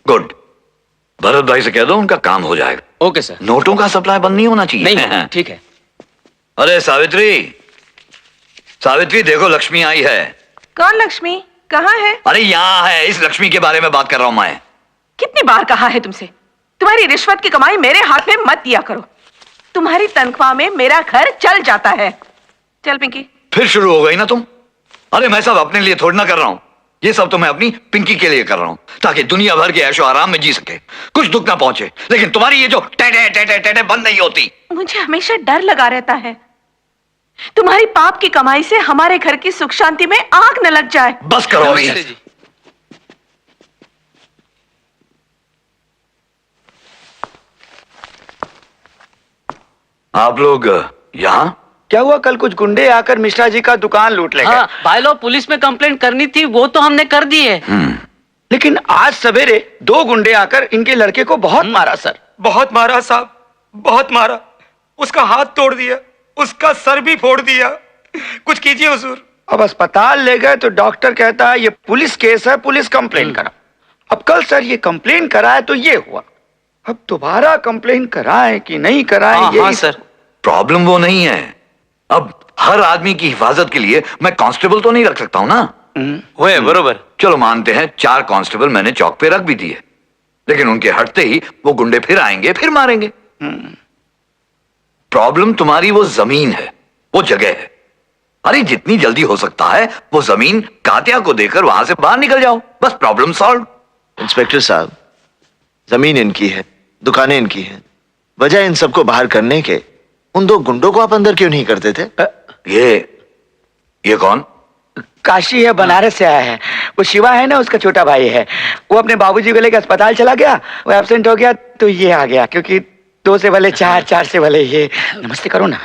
Good. Bharat भाई से कह दो उनका काम हो जाएगा। Okay sir. नोटों का सप्लाई बंद नहीं होना चाहिए। नहीं, ठीक है। अरे सावित्री, सावित्री देखो लक्ष्मी आई है। कौन लक्ष्मी? कहाँ है? अरे यहाँ है, इस लक्ष्मी के बारे में बात कर रहा हूँ मैं। कितनी बार कहा है तुमसे, तुम्हारी रिश्वत की कमाई मेरे हाथ में मत दिया करो। तुम्हारी तनख्वाह में मेरा घर चल जाता है। चल पिंकी। फिर शुरू हो गई ना तुम। अरे मैं सब अपने लिए थोड़ी ना कर रहा हूँ, ये सब तो मैं अपनी पिंकी के लिए कर रहा हूँ, ताकि दुनिया भर के ऐशो आराम में जी सके, कुछ दुख ना पहुंचे। लेकिन तुम्हारी ये जो टेटे टेटे टेटे बंद नहीं होती। मुझे हमेशा डर लगा रहता है तुम्हारी पाप की कमाई से हमारे घर की सुख शांति में आग न लग जाए। बस करो अभी। आप लोग यहाँ? क्या हुआ? कल कुछ गुंडे आकर मिश्रा जी का दुकान लूट ले गए। हाँ, भाई लोग पुलिस में कंप्लेंट करनी थी, वो तो हमने कर दी है। लेकिन आज सवेरे 2 गुंडे आकर इनके लड़के को बहुत मारा सर। बहुत मारा साहब, बहुत मारा। उसका हाथ तोड़ दिया, उसका सर भी फोड़ दिया। कुछ कीजिए हुजूर। अब अस्पताल ले गए तो डॉक्टर कहता है ये पुलिस केस है, पुलिस कंप्लेन करा। अब कल सर ये कंप्लेन कराए तो ये हुआ, अब दोबारा कंप्लेन कराएं कि नहीं कराएं? हाँ सर। प्रॉब्लम वो नहीं है, अब हर आदमी की हिफाजत के लिए मैं कांस्टेबल तो नहीं रख सकता हूं ना। हुए बरोबर। चलो मानते हैं 4 कांस्टेबल मैंने चौक पे रख भी दिए, लेकिन उनके हटते ही वो गुंडे फिर आएंगे, फिर मारेंगे। प्रॉब्लम तुम्हारी वो जमीन है, वो जगह है। अरे जितनी जल्दी हो सकता है वो जमीन कातिया को देकर वहां से बाहर निकल जाओ, बस प्रॉब्लम सॉल्व। इंस्पेक्टर साहब, जमीन इनकी है, दुकानें इनकी हैं, वजह इन सबको बाहर करने के उन 2 गुंडों को आप अंदर क्यों नहीं करते थे? ये कौन? काशी है, बनारस से आया है। वो शिवा है ना, उसका छोटा भाई है। वो अपने बाबूजी को लेकर अस्पताल चला गया, वो एब्सेंट हो गया तो ये आ गया, क्योंकि 2 से भले 4, 4 से भले ये। नमस्ते करो ना।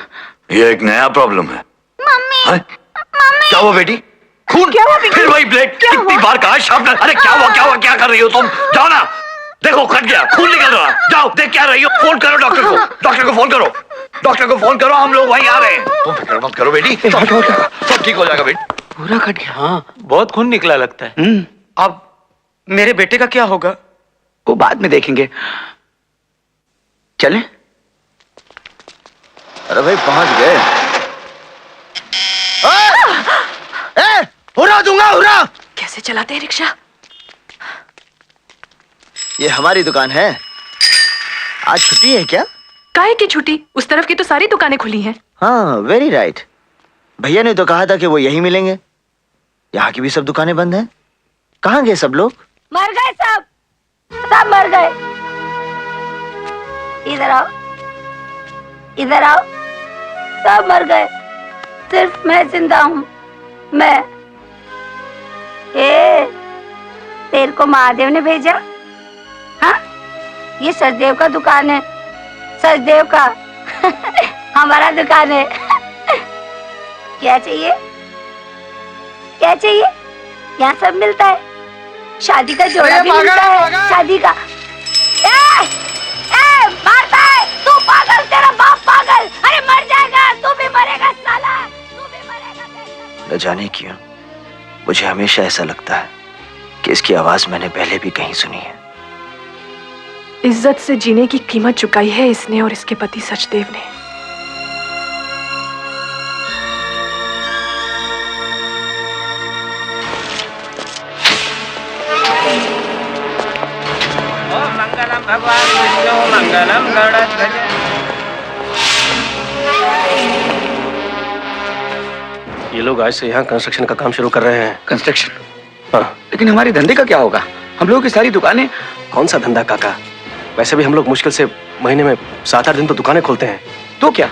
ये एक नया प्रॉब्लम है। मम्मी, क्या हुआ बेटी? खून? क्या हुआ? फिर वही ब्लेड? कितनी बार कहा शार्पनर? अरे क्या हुआ, क्या हुआ, क्या कर रही हो तुम? जाओ ना, देखो कट गया, खून निकल रहा। जाओ देख क्या रही हो, फोन करो डॉक्टर को, डॉक्टर को फोन करो, डॉक्टर को फोन करो, हम लोग वहीं आ रहे हैं। तुम फिक्र मत करो बेटी, सब ठीक हो जाएगा बेटी। पूरा कट गया। हाँ, बहुत खून निकला लगता है। अब मेरे बेटे का क्या होगा? वो बाद में देखेंगे, चलें? अरे भाई पहुंच गए। हुर्रा दूंगा, हुर्रा। कैसे चलाते हैं रिक्शा? ये हमारी दुकान है। आज छुट्टी है क्या? काहे की छुट्टी? उस तरफ की तो सारी दुकानें खुली हैं। हाँ, वेरी राइट। भैया ने तो कहा था कि वो यहीं मिलेंगे। यहाँ की भी सब दुकानें बंद हैं। कहाँ गए सब लोग? मर गए सब, सब मर गए। इधर आओ, इधर आओ, सब मर गए, सिर्फ मैं जिंदा हूँ। मैं तेरे को महादेव ने भेजा। हाँ, ये सचदेव का दुकान है, सचदेव का हमारा दुकान है। क्या चाहिए, क्या चाहिए? यहाँ सब मिलता है, शादी का जोड़ा भी मिलता है, शादी का। मारता है तू, पागल, तेरा बाप पागल। अरे मर जाएगा, तू भी मरेगा साला, तू भी मरेगा। न जाने क्यों मुझे हमेशा ऐसा लगता है कि इसकी आवाज मैंने पहले भी कहीं सुनी है। इज्जत से जीने की कीमत चुकाई है इसने और इसके पति सचदेव ने। मंगलम भगवान विष्णु मंगलम गरुड़ध्वज। ये लोग आज से यहाँ कंस्ट्रक्शन का काम शुरू कर रहे हैं। कंस्ट्रक्शन? हाँ। लेकिन हमारे धंधे का क्या होगा? हम लोगों की सारी दुकानें। कौन सा धंधा काका? वैसे भी हम लोग मुश्किल से महीने में 7-8 दिन तो दुकानें खोलते हैं। तो क्या,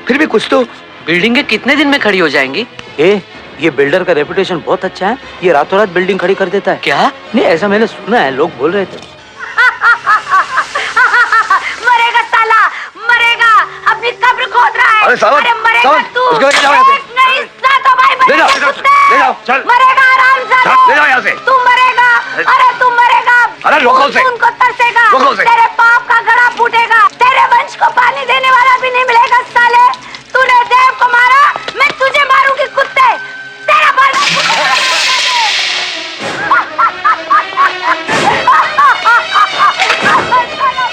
फिर भी कुछ तो। बिल्डिंगें कितने दिन में खड़ी हो जाएंगी? ये बिल्डर का रेपुटेशन बहुत अच्छा है, ये रातों रात बिल्डिंग खड़ी कर देता है। क्या? नहीं, ऐसा मैंने सुना है, लोग बोल रहे थे। मरेगा साला, मरेगा, अपनी कब्र खोद रहा है। अरे साला, अरे मरेगा तू। उसको लेके जाओ यहाँ से। नहीं, सातो भाई ले जाओ, मरेगा, ले जाओ, चल। मरेगा आराम से। ले जाओ यहाँ से। तू मरेगा, अरे तू मरेगा। अरे रोको उसे। उनको तरसेगा, रोको उसे। तेरे पाप का घड़ा फूटेगा, तेरे वंश को पानी देने वाला भी नहीं मिलेगा साले। तूने देव को मारा, मैं तुझे मारूंगी कुत्ते, तेरा बाल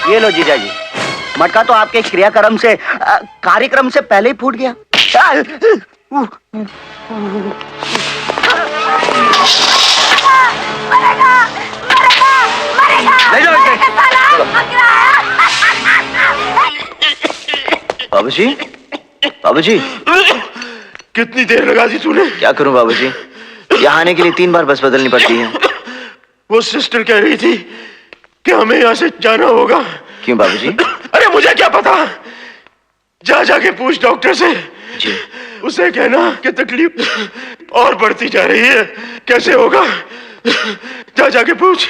ये लो जीजा जी, मटका तो आपके क्रियाक्रम से कार्यक्रम से पहले ही फूट गया। ले जाओ इसे। बाबूजी, बाबूजी, कितनी देर लगा दी तूने? क्या करूं बाबूजी, यहाँ आने के लिए 3 बार बस बदलनी पड़ती है। वो सिस्टर कह रही थी कि हमें यहाँ से जाना होगा। क्यों बाबूजी? अरे मुझे क्या पता, जा जाके पूछ डॉक्टर से। जी। उसे कहना कि तकलीफ और बढ़ती जा रही है, कैसे होगा? जा जाके पूछ।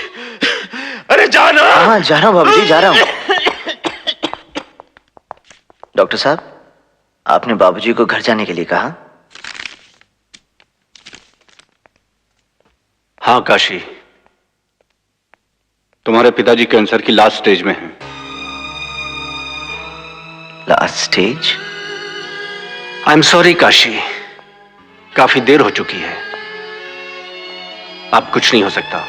अरे जाना। हाँ जा रहा हूँ बाबूजी, जा रहा हूँ। डॉक्टर साहब, आपने बाबूजी को घर जाने के लिए कहा? हाँ काशी, तुम्हारे पिताजी कैंसर की लास्ट स्टेज में हैं। Last stage? I am sorry Kashi, काफी देर हो चुकी है, अब कुछ नहीं हो सकता।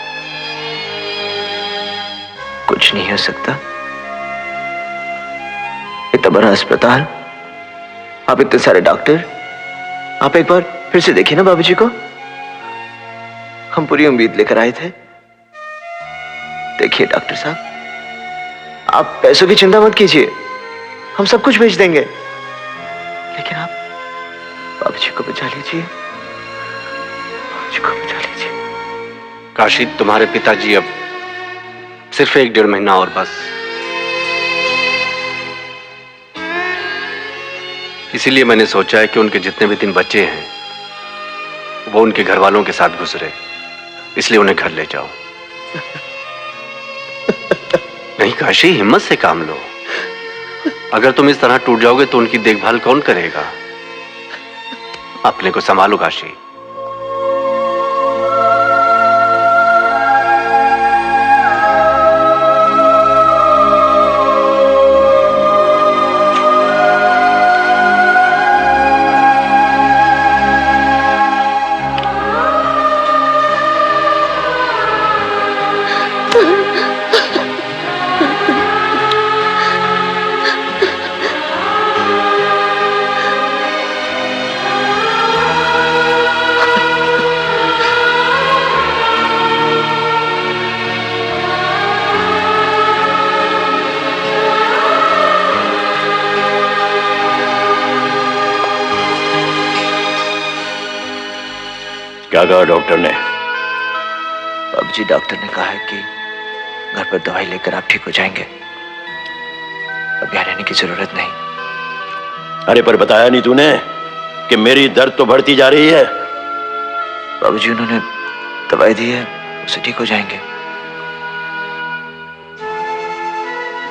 कुछ नहीं हो सकता? इतना बड़ा अस्पताल, आप इतने सारे डॉक्टर, आप एक बार फिर से देखिए ना बाबूजी को। हम पूरी उम्मीद लेकर आए थे। देखिए डॉक्टर साहब, आप पैसों की चिंता मत कीजिए, हम सब कुछ भेज देंगे, लेकिन आप बाबूजी को बचा लीजिए, बाबूजी को बचा लीजिए। काशी, तुम्हारे पिताजी अब सिर्फ 1-1.5 महीना और बस। इसीलिए मैंने सोचा है कि उनके जितने भी दिन बचे हैं वो उनके घर वालों के साथ गुजरे, इसलिए उन्हें घर ले जाओ। नहीं काशी, हिम्मत से काम लो। अगर तुम इस तरह टूट जाओगे तो उनकी देखभाल कौन करेगा? अपने को संभालो काशी। क्या कहा डॉक्टर ने? बाबूजी, डॉक्टर ने कहा है कि घर पर दवाई लेकर आप ठीक हो जाएंगे, अब यहाँ रहने की जरूरत नहीं। अरे पर बताया नहीं तूने कि मेरी दर्द तो बढ़ती जा रही है। बाबूजी, उन्होंने दवाई दी है, उससे ठीक हो जाएंगे।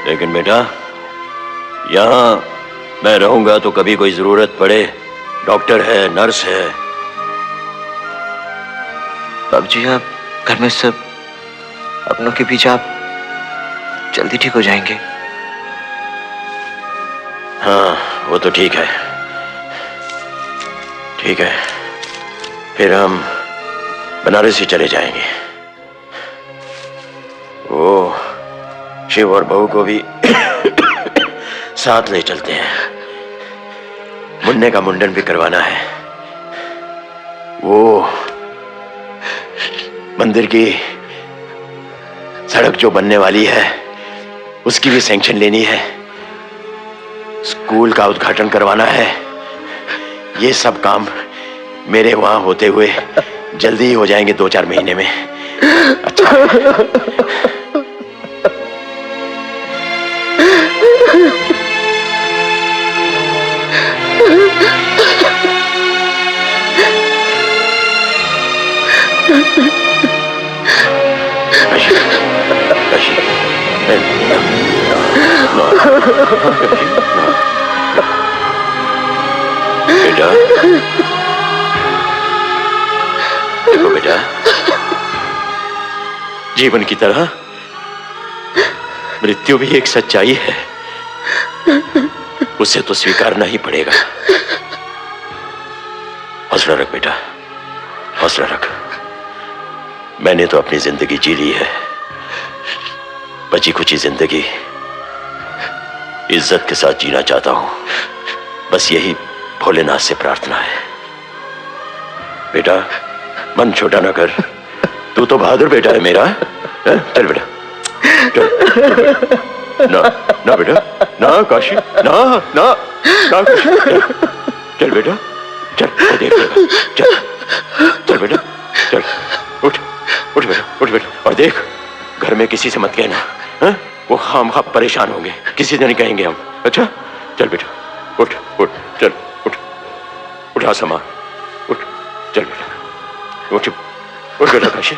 लेकिन बेटा, यहाँ मैं रहूंगा तो कभी कोई जरूरत पड़े, डॉक्टर है, नर्स है। बाबूजी, आप घर में सब अपनों के बीच आप जल्दी ठीक हो जाएंगे। हाँ वो तो ठीक है, ठीक है, फिर हम बनारस ही चले जाएंगे। वो शिव और बहू को भी साथ ले चलते हैं, मुन्ने का मुंडन भी करवाना है। वो मंदिर की सड़क जो बनने वाली है उसकी भी सैंक्शन लेनी है, स्कूल का उद्घाटन करवाना है। ये सब काम मेरे वहां होते हुए जल्दी ही हो जाएंगे 2-4 महीने में। अच्छा बेटा, देखो बेटा, जीवन की तरह मृत्यु भी एक सच्चाई है, उसे तो स्वीकारना ही पड़ेगा। हौसला रख बेटा, हौसला रख। मैंने तो अपनी जिंदगी जी ली है, बची कुची जिंदगी इज्जत के साथ जीना चाहता हूं। बस यही भोलेनाथ से प्रार्थना है। बेटा मन छोटा ना कर, तू तो बहादुर बेटा है मेरा। चल बेटा, चल ना ना बेटा, ना काशी, ना ना ना काशी, चल बेटा, चल वो देख लेगा। चल चल बेटा, चल उठ उठ बेटा, उठ बेटा, और देख घर में किसी से मत कहना, हाँ? वो हम परेशान होंगे, किसी से नहीं कहेंगे हम। अच्छा चल बेटा, उठ उठ, चल उठ, उठा समा, उठ, चल बेटा, उठ उठ बेटा काशी।